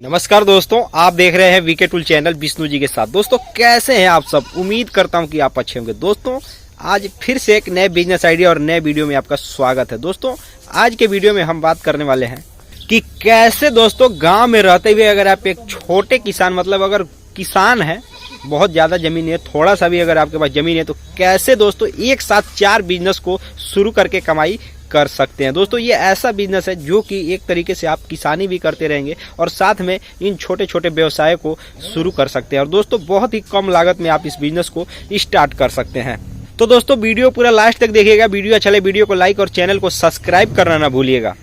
नमस्कार दोस्तों, आप देख रहे हैं VK tool channel Vishnu ji के साथ। दोस्तों कैसे हैं आप सब? उम्मीद करता हूं कि आप अच्छे होंगे। दोस्तों आज फिर से एक नए बिजनेस आइडिया और नए वीडियो में आपका स्वागत है। दोस्तों आज के वीडियो में हम बात करने वाले हैं कि कैसे दोस्तों गांव में रहते हुए अगर आप एक छोटे किसान मतलब अगर किसान है, बहुत ज़्यादा ज़मीन है, थोड़ा सा भी अगर आपके पास ज़मीन है, तो कैसे दोस्तों एक साथ 4 बिजनेस को शुरू करके कमाई कर सकते हैं। दोस्तों ये ऐसा बिजनेस है जो कि एक तरीके से आप किसानी भी करते रहेंगे और साथ में इन छोटे छोटे व्यवसाय को शुरू कर सकते हैं। और दोस्तों बहुत ही कम लागत में आप इस बिजनेस को स्टार्ट कर सकते हैं। तो दोस्तों वीडियो पूरा लास्ट तक देखिएगा। वीडियो अच्छा लगे वीडियो को लाइक और चैनल को सब्सक्राइब करना ना भूलिएगा।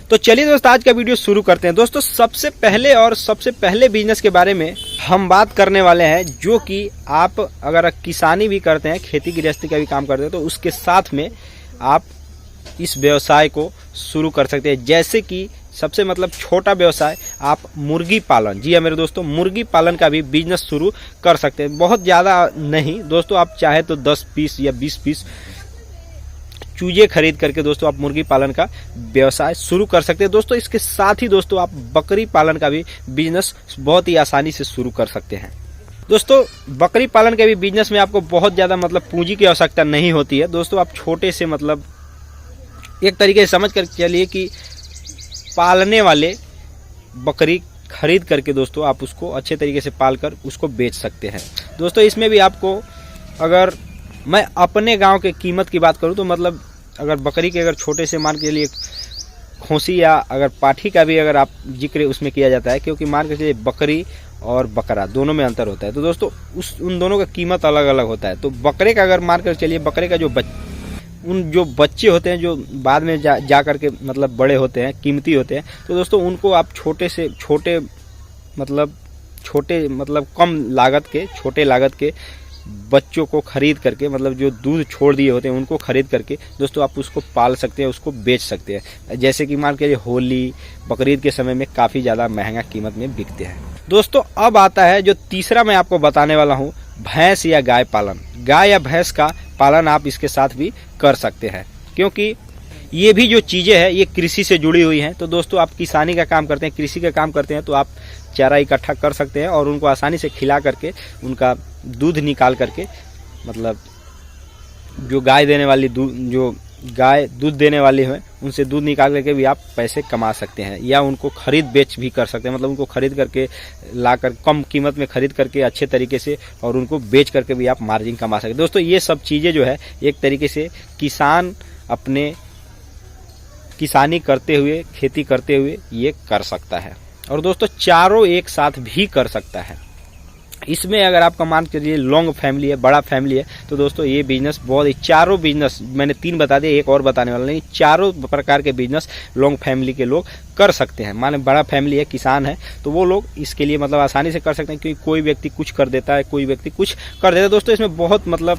तो चलिए दोस्तों आज का वीडियो शुरू करते हैं। दोस्तों सबसे पहले बिजनेस के बारे में हम बात करने वाले हैं, जो कि आप अगर किसानी भी करते हैं, खेती गृहस्थी का भी काम करते हैं, तो उसके साथ में आप इस व्यवसाय को शुरू कर सकते हैं। जैसे कि सबसे छोटा व्यवसाय आप मुर्गी पालन, जी हाँ मेरे दोस्तों, मुर्गी पालन का भी बिजनेस शुरू कर सकते हैं। बहुत ज़्यादा नहीं दोस्तों, आप चाहे तो 10 पीस या 20 पीस चूजे खरीद करके दोस्तों आप मुर्गी पालन का व्यवसाय शुरू कर सकते हैं। दोस्तों इसके साथ ही दोस्तों आप बकरी पालन का भी बिजनेस बहुत ही आसानी से शुरू कर सकते हैं। दोस्तों बकरी पालन के भी बिजनेस में आपको बहुत ज़्यादा पूंजी की आवश्यकता नहीं होती है। दोस्तों आप छोटे से एक तरीके से समझ कर चलिए कि पालने वाले बकरी खरीद करके दोस्तों आप उसको अच्छे तरीके से पाल कर उसको बेच सकते हैं। दोस्तों इसमें भी आपको, अगर मैं अपने गांव के कीमत की बात करूं तो अगर बकरी के अगर छोटे से मान के लिए खोसी या अगर पाठी का भी अगर आप जिक्र उसमें किया जाता है, क्योंकि मान के चलिए बकरी और बकरा दोनों में अंतर होता है। तो दोस्तों उन दोनों का कीमत अलग अलग होता है। तो बकरे का अगर मान कर चलिए, बकरे का जो बच्चे होते हैं, जो बाद में जा करके बड़े होते हैं, कीमती होते हैं, तो दोस्तों उनको आप छोटे कम लागत के, छोटे लागत के बच्चों को खरीद करके, जो दूध छोड़ दिए होते हैं उनको खरीद करके दोस्तों आप उसको पाल सकते हैं, उसको बेच सकते हैं। जैसे कि मान के होली बकरीद के समय में काफ़ी ज़्यादा महंगा कीमत में बिकते हैं। दोस्तों अब आता है जो तीसरा मैं आपको बताने वाला हूँ, भैंस या गाय पालन। गाय या भैंस का पालन आप इसके साथ भी कर सकते हैं, क्योंकि ये भी जो चीज़ें हैं ये कृषि से जुड़ी हुई हैं। तो दोस्तों आप किसानी का काम करते हैं, कृषि का काम करते हैं, तो आप चारा इकट्ठा कर सकते हैं और उनको आसानी से खिला करके उनका दूध निकाल करके, जो गाय दूध देने वाली है उनसे दूध निकाल करके भी आप पैसे कमा सकते हैं, या उनको खरीद बेच भी कर सकते हैं। उनको खरीद करके लाकर कम कीमत में खरीद करके अच्छे तरीके से और उनको बेच करके भी आप मार्जिन कमा सकते हैं। दोस्तों ये सब चीज़ें जो है एक तरीके से किसान अपने किसानी करते हुए, खेती करते हुए ये कर सकता है। और दोस्तों चारों एक साथ भी कर सकता है। इसमें अगर आपका मान करिए लॉन्ग फैमिली है, बड़ा फैमिली है, तो दोस्तों ये बिजनेस बहुत ही, चारों बिजनेस मैंने 3 बता दिए, एक और बताने वाला नहीं, चारों प्रकार के बिजनेस लॉन्ग फैमिली के लोग कर सकते हैं। माने बड़ा फैमिली है, किसान है, तो वो लोग इसके लिए आसानी से कर सकते हैं, क्योंकि कोई व्यक्ति कुछ कर देता है, कोई व्यक्ति कुछ कर देता है। दोस्तों इसमें बहुत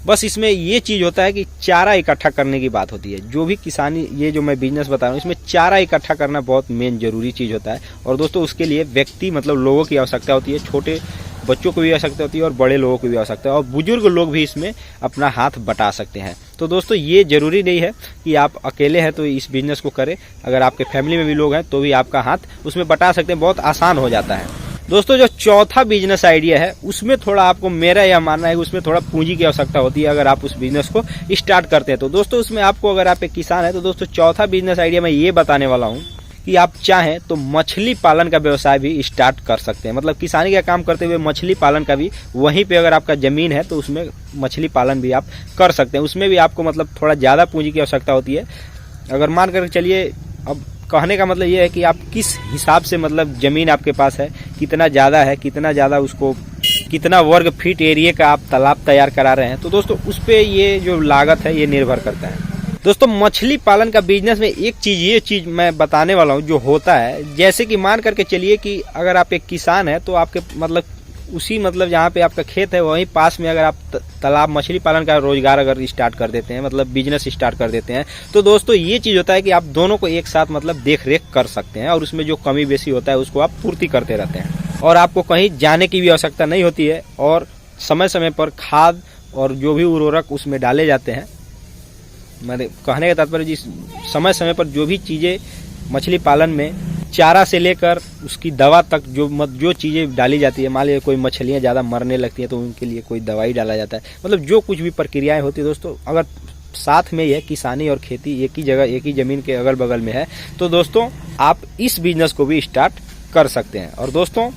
बस इसमें ये चीज़ होता है कि चारा इकट्ठा करने की बात होती है। जो भी किसानी, ये जो मैं बिजनेस बता रहा हूँ, इसमें चारा इकट्ठा करना बहुत मेन जरूरी चीज़ होता है। और दोस्तों उसके लिए व्यक्ति लोगों की आवश्यकता होती है, छोटे बच्चों को भी आवश्यकता होती है और बड़े लोगों की भी आवश्यकता है, और बुजुर्ग लोग भी इसमें अपना हाथ बटा सकते हैं। तो दोस्तों ये जरूरी नहीं है कि आप अकेले हैं तो इस बिजनेस को करें, अगर आपके फैमिली में भी लोग हैं तो भी आपका हाथ उसमें बटा सकते हैं, बहुत आसान हो जाता है। दोस्तों जो चौथा बिजनेस आइडिया है उसमें थोड़ा आपको, मेरा यह मानना है कि उसमें थोड़ा पूंजी की आवश्यकता होती है अगर आप उस बिजनेस को स्टार्ट करते हैं। तो दोस्तों उसमें आपको, अगर आप एक किसान है, तो दोस्तों चौथा बिजनेस आइडिया मैं ये बताने वाला हूँ कि आप चाहें तो मछली पालन का व्यवसाय भी स्टार्ट कर सकते हैं। किसानी का काम करते हुए मछली पालन का भी, वहीं पे अगर आपका ज़मीन है तो उसमें मछली पालन भी आप कर सकते हैं। उसमें भी आपको थोड़ा ज़्यादा पूंजी की आवश्यकता होती है। अगर मान कर चलिए, अब कहने का ये है कि आप किस हिसाब से ज़मीन आपके पास है, कितना ज़्यादा उसको, कितना वर्ग फीट एरिया का आप तालाब तैयार करा रहे हैं, तो दोस्तों उस पर ये जो लागत है ये निर्भर करता है। दोस्तों मछली पालन का बिजनेस में ये चीज़ मैं बताने वाला हूँ जो होता है, जैसे कि मान करके चलिए कि अगर आप एक किसान है तो आपके उसी जहाँ पे आपका खेत है वहीं पास में अगर आप तालाब, मछली पालन का रोजगार अगर स्टार्ट कर देते हैं, बिजनेस स्टार्ट कर देते हैं, तो दोस्तों ये चीज़ होता है कि आप दोनों को एक साथ देख रेख कर सकते हैं और उसमें जो कमी बेसी होता है उसको आप पूर्ति करते रहते हैं, और आपको कहीं जाने की भी आवश्यकता नहीं होती है। और समय समय पर खाद और जो भी उर्वरक उसमें डाले जाते हैं, मैंने कहने का तात्पर्य जिस समय समय पर जो भी चीज़ें मछली पालन में चारा से लेकर उसकी दवा तक जो चीज़ें डाली जाती है, मान लीजिए कोई मछलियाँ ज़्यादा मरने लगती हैं तो उनके लिए कोई दवाई डाला जाता है, मतलब जो कुछ भी प्रक्रियाएं होती है दोस्तों, अगर साथ में यह किसानी और खेती एक ही जगह एक ही ज़मीन के अगल बगल में है तो दोस्तों आप इस बिजनेस को भी स्टार्ट कर सकते हैं। और दोस्तों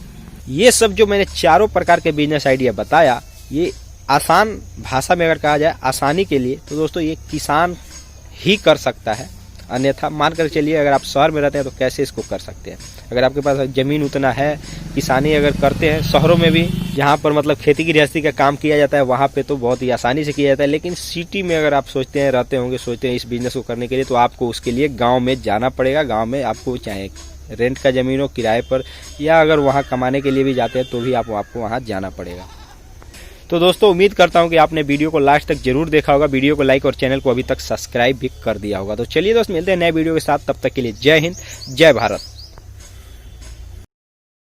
ये सब जो मैंने चारों प्रकार के बिजनेस आइडिया बताया, ये आसान भाषा में अगर कहा जाए आसानी के लिए तो दोस्तों ये किसान ही कर सकता है, अन्यथा मान कर चलिए अगर आप शहर में रहते हैं तो कैसे इसको कर सकते हैं। अगर आपके पास ज़मीन उतना है, किसानी अगर करते हैं शहरों में भी जहाँ पर मतलब खेती की गृहस्थी का काम किया जाता है वहाँ पे तो बहुत ही आसानी से किया जाता है, लेकिन सिटी में अगर आप सोचते हैं रहते होंगे सोचते हैं इस बिज़नेस को करने के लिए तो आपको उसके लिए गाँव में जाना पड़ेगा। गाँव में आपको चाहे रेंट का ज़मीन हो, किराए पर, या अगर वहाँ कमाने के लिए भी जाते हैं तो भी आपको वहाँ जाना पड़ेगा। तो दोस्तों उम्मीद करता हूं कि आपने वीडियो को लास्ट तक जरूर देखा होगा, वीडियो को लाइक और चैनल को अभी तक सब्सक्राइब भी कर दिया होगा। तो चलिए दोस्त मिलते हैं नए वीडियो के साथ, तब तक के लिए जय हिंद, जय भारत।